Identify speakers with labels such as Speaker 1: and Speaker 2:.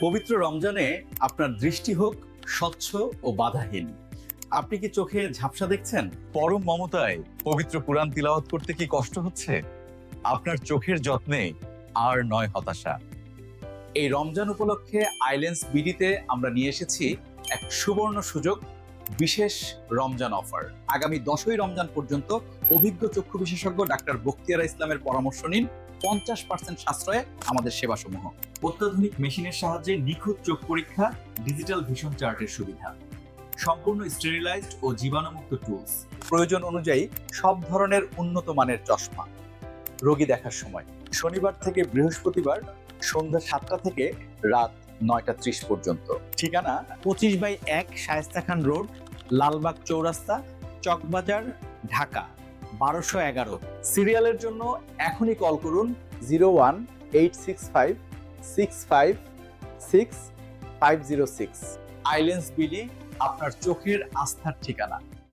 Speaker 1: পবিত্র রমজানে আপনার দৃষ্টি হোক স্বচ্ছ ও বাধাহীন। আপনি কি চোখে ঝাপসা দেখছেন?
Speaker 2: পরম মমতায় পবিত্র কুরআন তিলাওয়াত করতে কি কষ্ট হচ্ছে? আপনার চোখের যত্নে আর নয় হতাশা।
Speaker 1: এই রমজান উপলক্ষে আইল্যান্ডস বিডিতে আমরা নিয়ে এসেছি এক সুবর্ণ সুযোগ, বিশেষ রমজান অফার। আগামী 10ই রমজান পর্যন্ত অভিজ্ঞ চক্ষু বিশেষজ্ঞ ডাক্তার বখতিয়ারা ইসলামের পরামর্শ নিন 50% সাশ্রয়ে আমাদের সেবাসমূহ। অত্যাধুনিক মেশিনের সাহায্যে নিখুঁত চোখ পরীক্ষা, ডিজিটাল ভিশন চার্টের সুবিধা, সম্পূর্ণ স্টেরিলাইজড ও জীবাণুমুক্ত টুলস, প্রয়োজন অনুযায়ী সব ধরনের উন্নত মানের চশমা। রোগী দেখার সময় শনিবার থেকে বৃহস্পতিবার সন্ধ্যা 7টা থেকে রাত 9টা 30 পর্যন্ত। ঠিকানা
Speaker 3: 25/1 শায়েস্তা খান রোড, লালবাগ চৌরাস্তা, চকবাজার, ঢাকা 1211।
Speaker 1: সিরিয়ালের জন্য এখনই কল করুন 018656560506। আইল্যান্ডস বিডি, আপনার চোখের আস্থার ঠিকানা।